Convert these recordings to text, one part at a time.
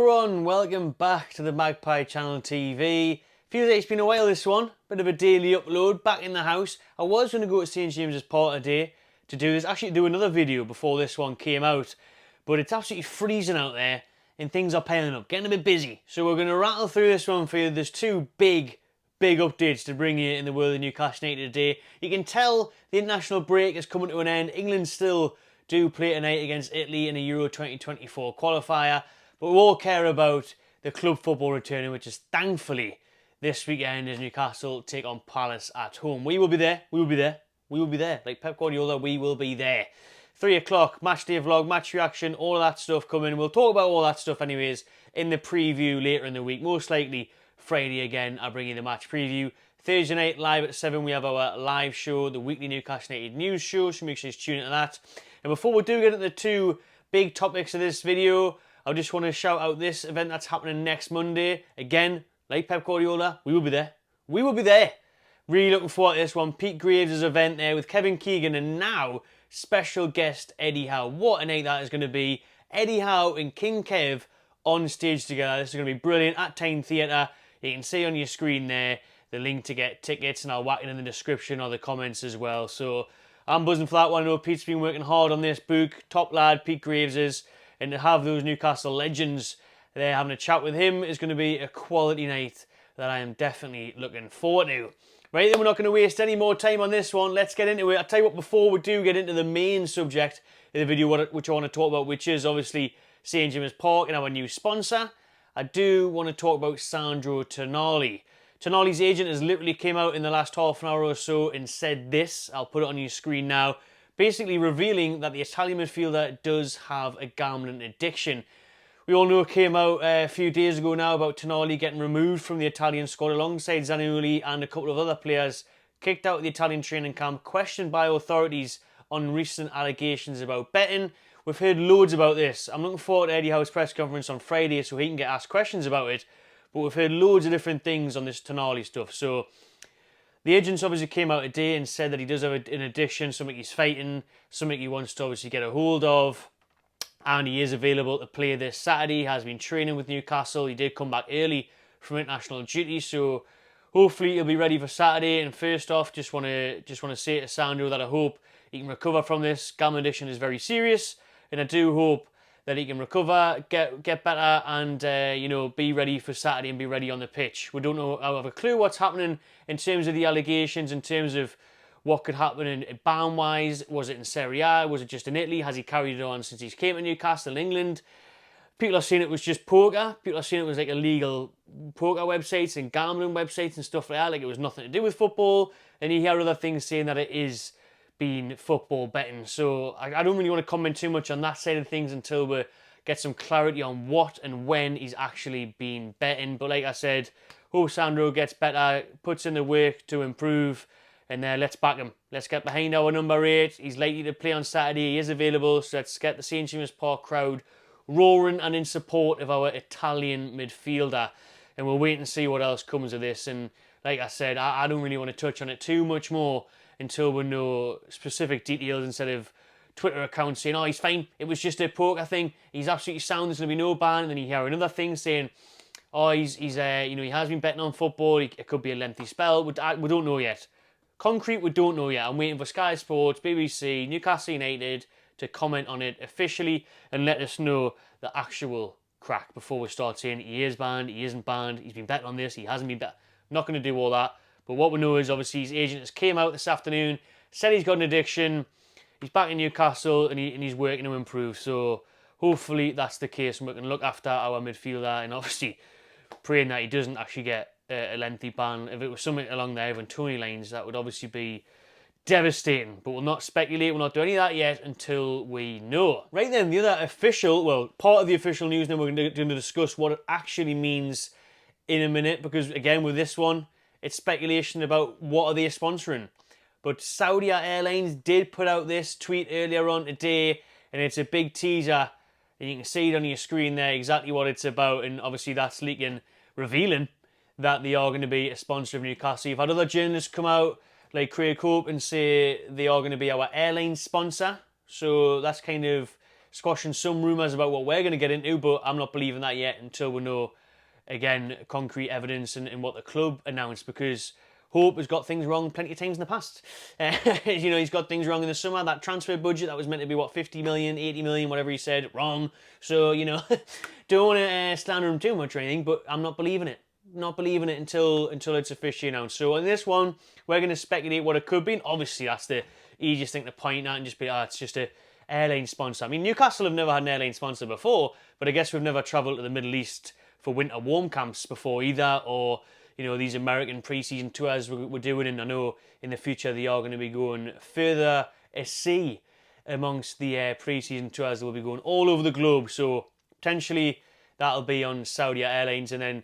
everyone, welcome back to the Magpie Channel TV. Feels like it's been a while this one, bit of a daily upload, back in the house. I was going to go to St James's Park today to do this, actually do another video before this one came out. But it's absolutely freezing out there and things are piling up, getting a bit busy. So we're going to rattle through this one for you. There's two big updates to bring you in the world of Newcastle United today. You can tell the international break is coming to an end. England still do play tonight against Italy in a Euro 2024 qualifier. But we all care about the club football returning, which is thankfully this weekend as Newcastle take on Palace at home. We will be there. We will be there. We will be there. Like Pep Guardiola, we will be there. 3 o'clock, match day vlog, match reaction, all of that stuff coming. We'll talk about all that stuff anyways in the preview later in the week. Most likely Friday again, I'll bring you the match preview. Thursday night, live at 7, we have our live show, the weekly Newcastle United news show, so make sure you tune into that. And before we do get into the two big topics of this video, I just want to shout out this event that's happening next Monday. Again, like Pep Guardiola, we will be there. We will be there. Really looking forward to this one. Pete Graves' event there with Kevin Keegan and now special guest Eddie Howe. What a night that is going to be. Eddie Howe and King Kev on stage together. This is going to be brilliant at Time Theatre. You can see on your screen there the link to get tickets, and I'll whack it in the description or the comments as well. So I'm buzzing for that one. I know Pete's been working hard on this book. Top lad, Pete Graves is. And to have those Newcastle legends there having a chat with him is going to be a quality night that I am definitely looking forward to. Right, then we're not going to waste any more time on this one. Let's get into it. I'll tell you what, before we do get into the main subject of the video, which I want to talk about, which is obviously St James's Park and our new sponsor, I do want to talk about Sandro Tonali. Tonali's agent has literally came out in the last half an hour or so and said this. I'll put it on your screen now. Basically revealing that the Italian midfielder does have a gambling addiction. We all know it came out a few days ago now about Tonali getting removed from the Italian squad alongside Zaniolo and a couple of other players, kicked out of the Italian training camp, questioned by authorities on recent allegations about betting. We've heard loads about this. I'm looking forward to Eddie Howe's press conference on Friday so he can get asked questions about it. But we've heard loads of different things on this Tonali stuff. So the agents obviously came out today and said that he does have an addiction, something he's fighting, something he wants to obviously get a hold of. And he is available to play this Saturday. He has been training with Newcastle. He did come back early from international duty, so hopefully he'll be ready for Saturday. And first off, just want to say to Sandro that I hope he can recover from this. Gambling addiction is very serious, and I do hope that he can recover, get better, and you know, be ready for Saturday and be ready on the pitch. We don't know, I have a clue what's happening in terms of the allegations, in terms of what could happen in ban-wise. Was it in Serie A? Was it just in Italy? Has he carried it on since he came to Newcastle in England? People are saying it was just poker. People are saying it was like illegal poker websites and gambling websites and stuff like that. Like it was nothing to do with football. And you hear other things saying that it is being football betting. So I don't really want to comment too much on that side of things until we get some clarity on what and when he's actually been betting. But like I said, hope Sandro gets better, puts in the work to improve, and let's back him. Let's get behind our number 8. He's likely to play on Saturday. He is available, so let's get the St James's Park crowd roaring and in support of our Italian midfielder. And we'll wait and see what else comes of this. And like I said, I don't really want to touch on it too much more until we know specific details, instead of Twitter accounts saying, oh, he's fine, it was just a poker thing, he's absolutely sound, there's going to be no ban. And then you hear another thing saying, oh, he's you know, he has been betting on football, it could be a lengthy spell. We don't know yet. Concrete, we don't know yet. I'm waiting for Sky Sports, BBC, Newcastle United to comment on it officially and let us know the actual crack before we start saying he is banned, he isn't banned, he's been betting on this, he hasn't been betting. Not going to do all that. But what we know is obviously his agent has came out this afternoon, said he's got an addiction, he's back in Newcastle and he's working to improve. So hopefully that's the case and we can look after our midfielder, and obviously praying that he doesn't actually get a lengthy ban. If it was something along the Ivan Toney lines, that would obviously be devastating. But we'll not speculate, we'll not do any of that yet until we know. Right then, the other official, well, part of the official news, then we're going to discuss what it actually means in a minute, because again, with this one, it's speculation about what are they sponsoring. But Saudia Airlines did put out this tweet earlier on today, and it's a big teaser, and you can see it on your screen there exactly what it's about. And obviously that's revealing that they are going to be a sponsor of Newcastle. You've had other journalists come out like Craig Hope and say they are going to be our airline sponsor. So that's kind of squashing some rumours about what we're going to get into, but I'm not believing that yet until we know, again, concrete evidence and what the club announced, because Hope has got things wrong plenty of times in the past. You know, he's got things wrong in the summer. That transfer budget that was meant to be, what, 50 million, 80 million, whatever he said, wrong. So, you know, don't want to slander him too much or anything, but I'm not believing it. Not believing it until it's officially announced. So in this one, we're going to speculate what it could be. And obviously, that's the easiest thing to point at and just be, it's just a airline sponsor. I mean, Newcastle have never had an airline sponsor before, but I guess we've never travelled to the Middle East for winter warm camps before either, or, you know, these American pre-season tours we're doing, and I know in the future they are going to be going further at sea amongst the pre-season tours. They'll be going all over the globe, so potentially that'll be on Saudia Airlines, and then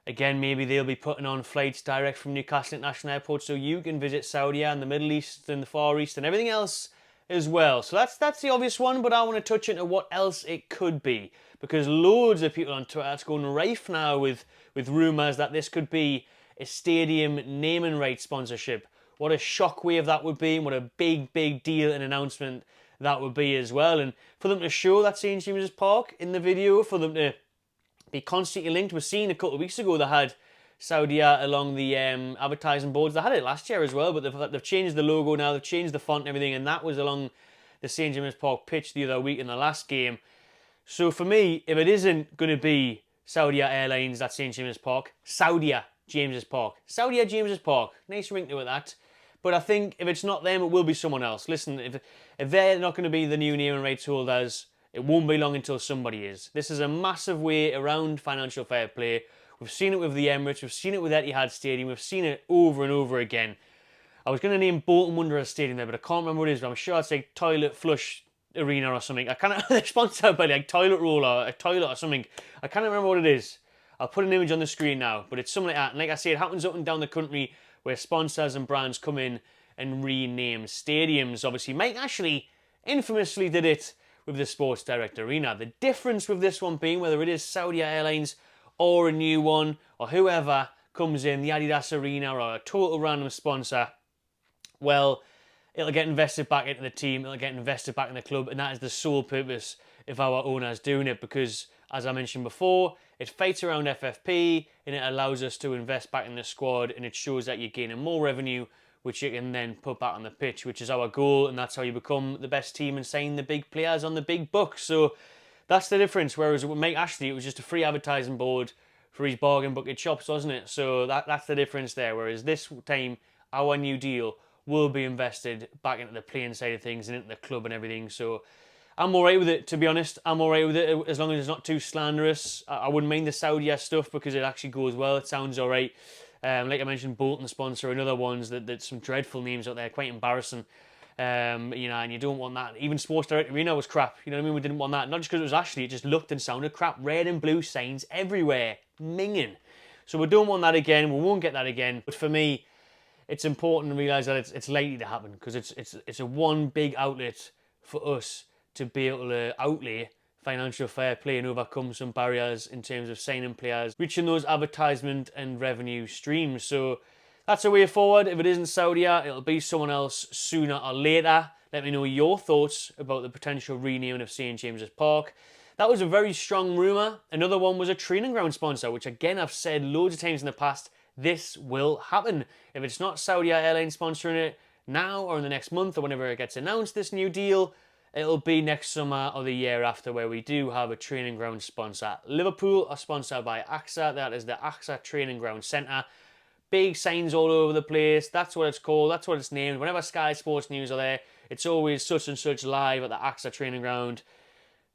again, maybe they'll be putting on flights direct from Newcastle International Airport so you can visit Saudi and the Middle East and the Far East and everything else as well. So that's the obvious one, but I want to touch into what else it could be, because loads of people on Twitter, it's going rife now with rumours that this could be a stadium naming rights sponsorship. What a shockwave that would be, and what a big, big deal and announcement that would be as well. And for them to show that St James's Park in the video, for them to be constantly linked. We've seen a couple of weeks ago they had Saudia along the advertising boards. They had it last year as well, but they've changed the logo now, they've changed the font and everything, and that was along the St James's Park pitch the other week in the last game. So for me, if it isn't going to be Saudia Airlines at St James's Park, Saudia James's Park. Saudia James's Park. Nice ring to it, that. But I think if it's not them, it will be someone else. Listen, if they're not going to be the new naming rights holders, it won't be long until somebody is. This is a massive way around financial fair play. We've seen it with the Emirates, we've seen it with Etihad Stadium, we've seen it over and over again. I was going to name Bolton Wanderers Stadium there, but I can't remember what it is, but I'm sure it's like Toilet Flush Arena or something. I can't, they're sponsored by like Toilet Roll or a toilet or something. I can't remember what it is. I'll put an image on the screen now, but it's something like that. And like I say, it happens up and down the country where sponsors and brands come in and rename stadiums. Obviously, Mike Ashley infamously did it with the Sports Direct Arena. The difference with this one being whether it is Saudia Airlines or a new one or whoever comes in, the Adidas Arena or a total random sponsor, well, it'll get invested back into the team, it'll get invested back in the club, and that is the sole purpose of our owners doing it, because, as I mentioned before, it fights around FFP and it allows us to invest back in the squad, and it shows that you're gaining more revenue, which you can then put back on the pitch, which is our goal, and that's how you become the best team and sign the big players on the big bucks. So that's the difference. Whereas with Mike Ashley, it was just a free advertising board for his bargain bucket shops, wasn't it? So that's the difference there. Whereas this time, our new deal will be invested back into the playing side of things and into the club and everything. So I'm all right with it, to be honest. I'm all right with it, as long as it's not too slanderous. I wouldn't mind the Saudi stuff because it actually goes well. It sounds all right. Like I mentioned, Bolton sponsor and other ones that some dreadful names out there, quite embarrassing. You know, and you don't want that. Even Sports Direct Arena was crap. You know what I mean? We didn't want that. Not just because it was Ashley, it just looked and sounded crap. Red and blue signs everywhere, minging. So we don't want that again. We won't get that again. But for me, it's important to realise that it's likely to happen, because it's a one big outlet for us to be able to outlay financial fair play and overcome some barriers in terms of signing players, reaching those advertisement and revenue streams. So that's a way forward. If it isn't Saudia, it'll be someone else sooner or later. Let me know your thoughts about the potential renaming of St James's Park. That was a very strong rumour. Another one was a training ground sponsor, which again I've said loads of times in the past, this will happen. If it's not Saudia Airlines sponsoring it now or in the next month or whenever it gets announced, this new deal, it'll be next summer or the year after, where we do have a training ground sponsor. Liverpool are sponsored by AXA. That is the AXA Training Ground Centre. Big signs all over the place. That's what it's called. That's what it's named. Whenever Sky Sports News are there, it's always such and such live at the AXA Training Ground.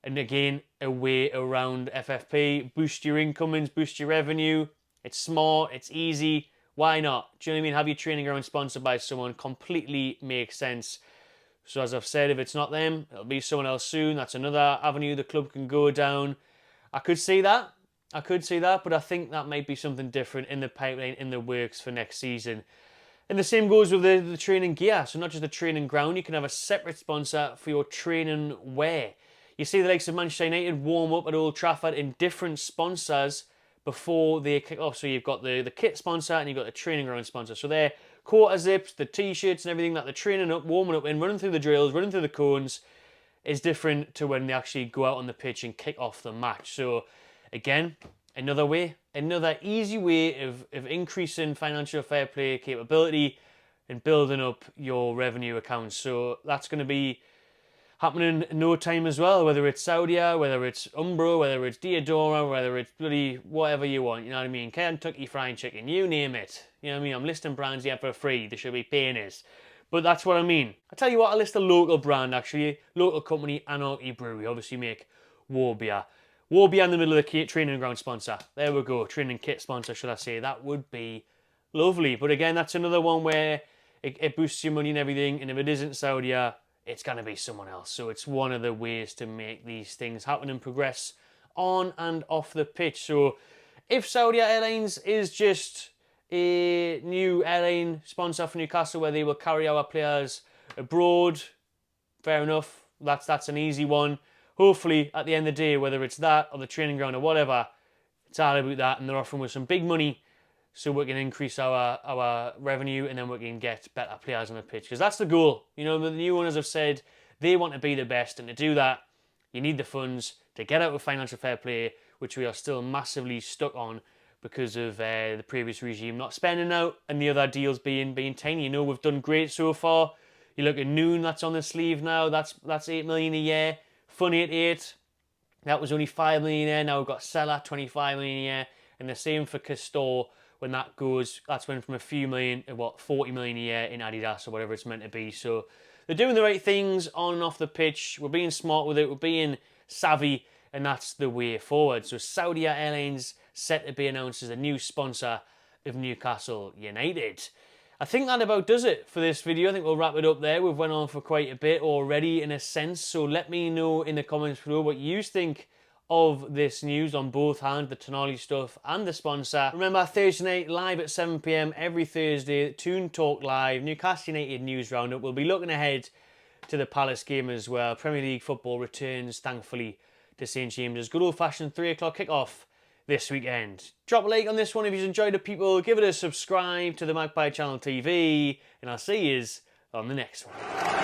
And again, a way around FFP. Boost your incomings, boost your revenue. It's smart, it's easy. Why not? Do you know what I mean? Have your training ground sponsored by someone. Completely makes sense. So as I've said, if it's not them, it'll be someone else soon. That's another avenue the club can go down. I could see that, but I think that might be something different in the pipeline, in the works for next season. And the same goes with the training gear. So not just the training ground, you can have a separate sponsor for your training wear. You see the likes of Manchester United warm up at Old Trafford in different sponsors before they kick off. So you've got the kit sponsor and you've got the training ground sponsor. So they're quarter zips, the t-shirts and everything that they're training up, warming up in, running through the drills, running through the cones. is different to when they actually go out on the pitch and kick off the match. So again, another easy way of increasing financial fair play capability and building up your revenue accounts. So that's going to be happening in no time as well, whether it's Saudia, whether it's Umbro, whether it's Diadora, whether it's bloody whatever you want, you know what I mean? Kentucky Fried Chicken, you name it. You know what I mean? I'm listing brands here for free, they should be paying us. But that's what I mean. I tell you what, I list a local brand actually, local company, Anarchy Brewery, obviously make Warbia. Warbia in the middle of the training ground sponsor. There we go, training kit sponsor, should I say. That would be lovely. But again, that's another one where it boosts your money and everything, and if it isn't Saudia, it's going to be someone else. So it's one of the ways to make these things happen and progress on and off the pitch. So if Saudia Airlines is just a new airline sponsor for Newcastle where they will carry our players abroad, fair enough. That's an easy one. Hopefully, at the end of the day, whether it's that or the training ground or whatever, it's all about that, and they're offering us some big money so we can increase our revenue and then we can get better players on the pitch. Because that's the goal. You know, the new owners have said they want to be the best, and to do that, you need the funds to get out of financial fair play, which we are still massively stuck on because of the previous regime not spending out and the other deals being tiny. You know, we've done great so far. You look at Noon, that's on the sleeve now. That's 8 million a year. Fun 88, that was only 5 million a year. Now we've got Seller, 25 million a year. And the same for Castor. When that goes, that's went from a few million to 40 million a year in Adidas or whatever it's meant to be. So they're doing the right things on and off the pitch. We're being smart with it. We're being savvy, and that's the way forward. So Saudia Airlines set to be announced as a new sponsor of Newcastle United. I think that about does it for this video. I think we'll wrap it up there. We've went on for quite a bit already in a sense. So let me know in the comments below what you think of this news on both hands, the Tonali stuff and the sponsor. Remember, Thursday night, live at 7 PM every Thursday, Toon Talk Live, Newcastle United News Roundup. We'll be looking ahead to the Palace game as well. Premier League football returns, thankfully, to St James's. Good old-fashioned 3 o'clock kick-off this weekend. Drop a like on this one if you've enjoyed it, people. Give it a subscribe to the Magpie Channel TV, and I'll see you on the next one.